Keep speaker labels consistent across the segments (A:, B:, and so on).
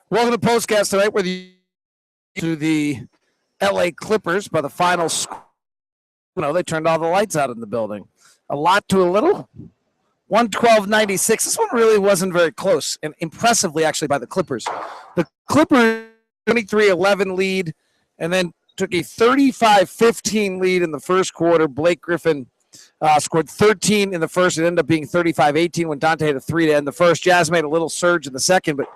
A: Welcome to POSTCAST tonight, where the LA Clippers by the final score. They turned all the lights out in the building. A lot to a little. 112-96. This one really wasn't very close, and impressively, actually, by the Clippers. The Clippers 23-11 lead, and then took a 35-15 lead in the first quarter. Blake Griffin scored 13 in the first. It ended up being 35-18 when Dante had a three to end the first. Jazz made a little surge in the second, but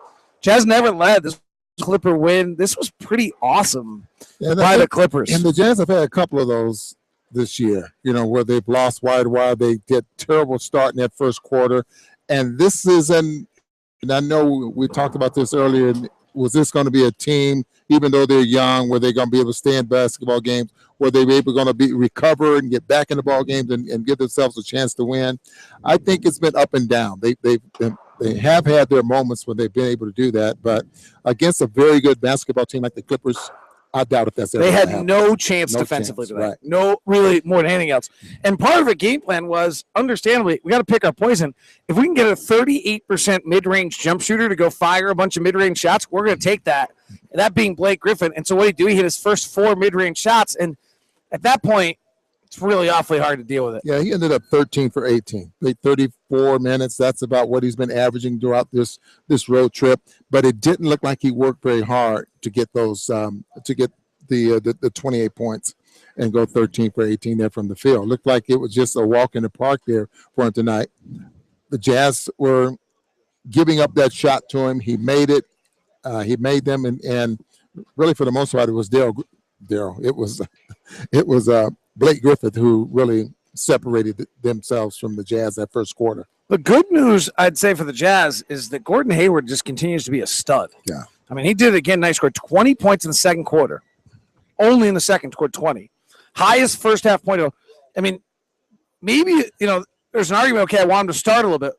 A: Jazz never led. This Clipper win. This was pretty awesome by the Clippers.
B: And the Jazz have had a couple of those this year, where they've lost wide. They get terrible start in that first quarter. And this is and I know we talked about this earlier, was this going to be a team, even though they're young, where they're going to be able to stay in basketball games, where they're able going to recover and get back in the ball games and give themselves a chance to win? I think it's been up and down. They have had their moments when they've been able to do that, but against a very good basketball team like the Clippers, I doubt if that's ever
A: they had
B: happened.
A: no chance defensively tonight. Right. No, really, more than anything else. And part of the game plan was, understandably, we got to pick our poison. If we can get a 38% mid-range jump shooter to go fire a bunch of mid-range shots, we're going to take that. And that being Blake Griffin. And so what did he do? He hit his first 4 mid-range shots, and at that point, it's really awfully hard to deal with it.
B: Yeah, he ended up 13 for 18. Played 34 minutes. That's about what he's been averaging throughout this road trip. But it didn't look like he worked very hard to get those to get the 28 points and go 13 for 18 there from the field. Looked like it was just a walk in the park there for him tonight. The Jazz were giving up that shot to him. He made it. He made them, and really for the most part, it was Daryl. It was Blake Griffin who really separated themselves from the Jazz that first quarter.
A: The good news, I'd say, for the Jazz is that Gordon Hayward just continues to be a stud.
B: Yeah.
A: I mean, he did it again. He scored 20 points in the second quarter. Only in the second scored 20. Highest first half point. I mean, maybe, there's an argument, okay, I want him to start a little bit.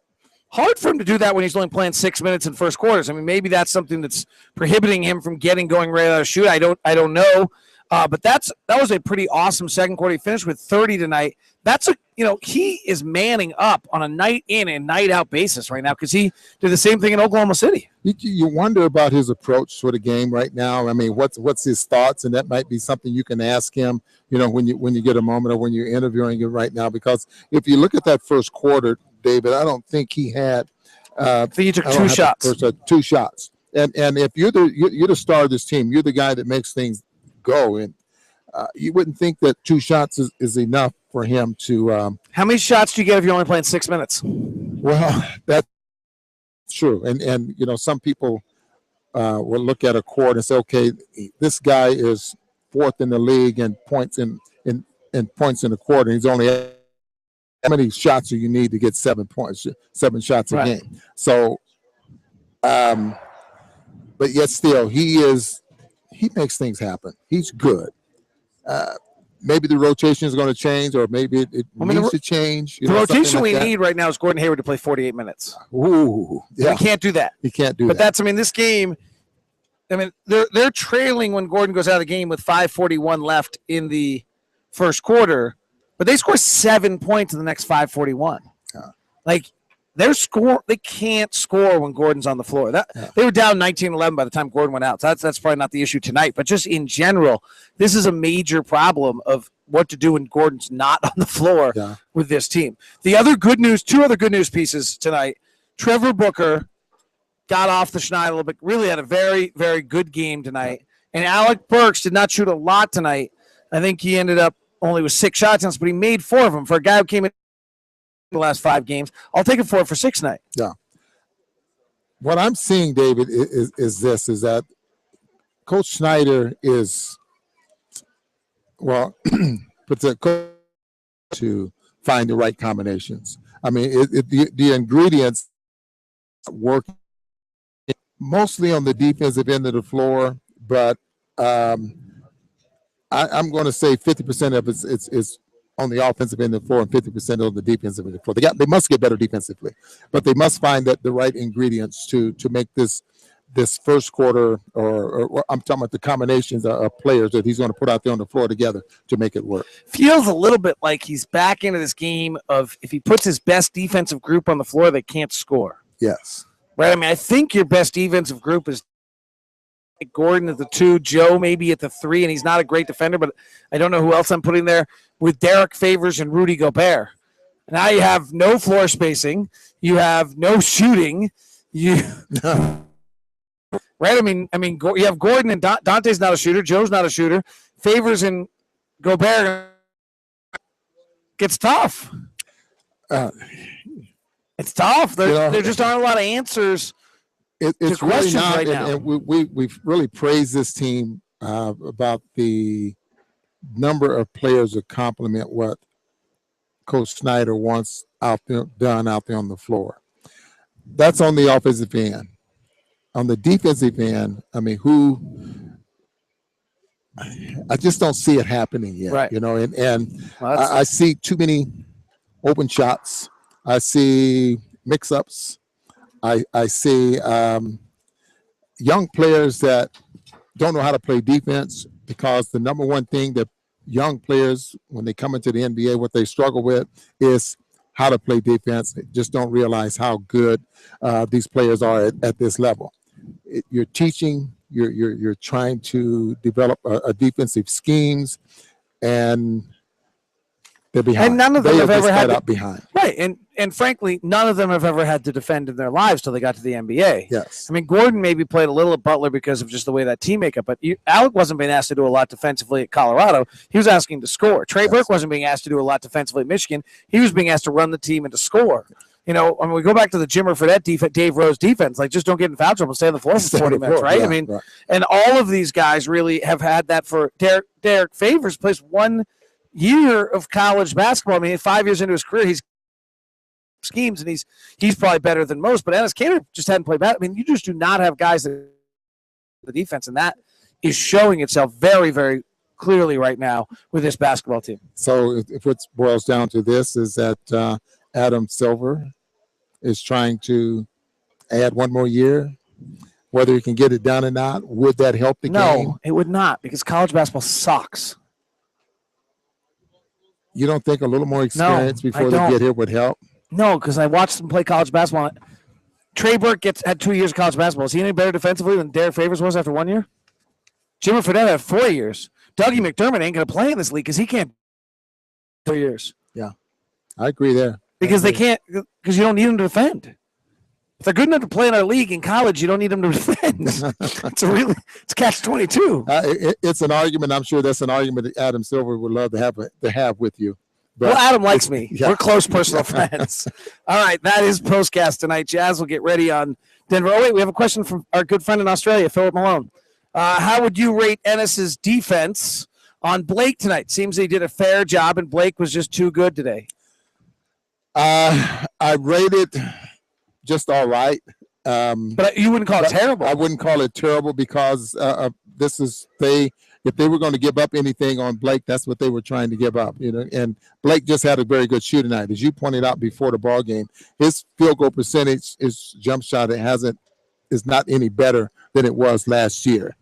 A: Hard for him to do that when he's only playing 6 minutes in first quarters. I mean, maybe that's something that's prohibiting him from going right out of shoot. I don't know. But that was a pretty awesome second quarter. He finished with 30 tonight. He is manning up on a night in and night out basis right now because he did the same thing in Oklahoma City.
B: You wonder about his approach for the game right now. I mean, what's his thoughts? And that might be something you can ask him, when you get a moment or when you're interviewing him right now. Because if you look at that first quarter, David, I don't think he had.
A: I think he took 2 shots.
B: 2 shots. And if you're the star of this team, you're the guy that makes things go, and you wouldn't think that 2 shots is enough for him to.
A: How many shots do you get if you're only playing 6 minutes?
B: Well, that's true, and some people will look at a court and say, okay, this guy is 4th in the league in points in points in the quarter. And he's only how many shots do you need to get 7 points, 7 shots a game? So, but yet still, he makes things happen. He's good. Maybe the rotation is going to change, or maybe it needs to change.
A: The rotation we need right now is Gordon Hayward to play 48 minutes.
B: Ooh, yeah.
A: We can't do that.
B: He can't do
A: that. But this game, they're trailing when Gordon goes out of the game with 5:41 left in the first quarter, but they score 7 points in the next 5:41. Yeah. They can't score when Gordon's on the floor. They were down 19-11 by the time Gordon went out. So that's probably not the issue tonight. But just in general, this is a major problem of what to do when Gordon's not on the floor with this team. The other good news, 2 other good news pieces tonight. Trevor Booker got off the schneid a little bit, really had a very, very good game tonight. And Alec Burks did not shoot a lot tonight. I think he ended up only with 6 shots, but he made 4 of them. For a guy who came in the last 5 games, I'll take it 4 for 6 tonight.
B: Yeah. What I'm seeing, David, is that Coach Snyder is, puts a coach to find the right combinations. I mean, the ingredients work mostly on the defensive end of the floor, but I'm going to say 50% of it's on the offensive end of the floor and 50% on the defensive end of the floor. They must get better defensively, but they must find the right ingredients to make this first quarter, or I'm talking about the combinations of players that he's going to put out there on the floor together to make it work.
A: Feels a little bit like he's back into this game of if he puts his best defensive group on the floor, they can't score.
B: Yes.
A: Right? I mean, I think your best defensive group is Gordon at the 2, Joe maybe at the 3, and he's not a great defender, but I don't know who else I'm putting there with Derek Favors and Rudy Gobert. Now you have no floor spacing, you have no shooting, right? I mean, you have Gordon and Dante's not a shooter, Joe's not a shooter, Favors and Gobert gets tough. It's tough. There just aren't a lot of answers.
B: It's really not, right now. And we've really praised this team about the number of players that complement what Coach Snyder wants done out there on the floor. That's on the offensive end. On the defensive end, I mean, I just don't see it happening yet. Right. I see too many open shots. I see mix-ups. I see young players that don't know how to play defense, because the number one thing that young players, when they come into the NBA, what they struggle with is how to play defense. They just don't realize how good these players are at this level. You're teaching, you're trying to develop a defensive schemes, and they're behind.
A: And none of them have ever had
B: to, behind.
A: Right, and frankly, none of them have ever had to defend in their lives till they got to the NBA.
B: Yes.
A: I mean, Gordon maybe played a little at Butler because of just the way that team makeup, but Alec wasn't being asked to do a lot defensively at Colorado. He was asking to score. Trey Burke wasn't being asked to do a lot defensively at Michigan. He was being asked to run the team and to score. We go back to the Jimmer Fredette defense, Dave Rose defense, like just don't get in foul trouble, stay on the floor for 40 minutes, right?
B: Yeah,
A: and all of these guys really have had that for Derek Favors plays 1 year of college basketball. I mean, 5 years into his career, he's schemes, and he's probably better than most. But Ennis Cantor just hadn't played basketball. I mean, you just do not have guys that the defense, and that is showing itself very, very clearly right now with this basketball team.
B: So if what boils down to this is that Adam Silver is trying to add 1 more year, whether he can get it done or not. Would that help the game?
A: No, it would not, because college basketball sucks.
B: You don't think a little more experience before they get here would help?
A: No, because I watched them play college basketball. Trey Burke had 2 years of college basketball. Is he any better defensively than Derek Favors was after 1 year? Jimmer Fredette had 4 years. Dougie McDermott ain't going to play in this league because he can't 3 years.
B: Yeah, I agree there.
A: Because they can't, because you don't need them to defend. If they're good enough to play in our league in college, you don't need them to defend. It's catch-22.
B: It's an argument. I'm sure that's an argument that Adam Silver would love to have with you.
A: But Adam likes me. Yeah. We're close personal friends. All right, that is POSTCAST tonight. Jazz will get ready on Denver. Oh, wait, we have a question from our good friend in Australia, Philip Malone. How would you rate Ennis's defense on Blake tonight? Seems he did a fair job, and Blake was just too good today.
B: I rated just all right.
A: But you wouldn't call it terrible.
B: I wouldn't call it terrible because if they were going to give up anything on Blake, that's what they were trying to give up. And Blake just had a very good shooting night, as you pointed out before the ball game. His field goal percentage, his jump shot, is not any better than it was last year.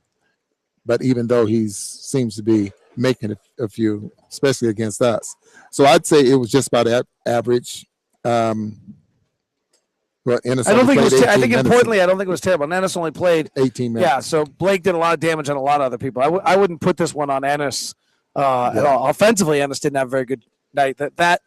B: But even though he seems to be making a few, especially against us, so I'd say it was just about average. Well, Ennis I don't think it was.
A: I think importantly, I don't think it was terrible. Ennis only played
B: 18 minutes.
A: Yeah, so Blake did a lot of damage on a lot of other people. I wouldn't put this one on Ennis at all. Offensively, Ennis didn't have a very good night. That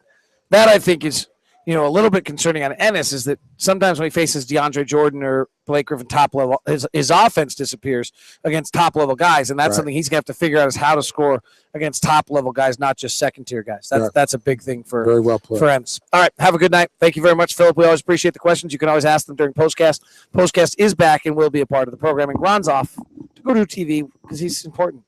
A: I think is a little bit concerning on Ennis is that sometimes when he faces DeAndre Jordan or Blake Griffin top level, his offense disappears against top level guys, and that's something he's gonna have to figure out is how to score against top level guys, not just second tier guys. That's a big thing for
B: very well played.
A: For Ennis. All right, have a good night. Thank you very much, Philip. We always appreciate the questions. You can always ask them during POSTCAST. POSTCAST is back and will be a part of the programming. Ron's off to go to TV because he's important.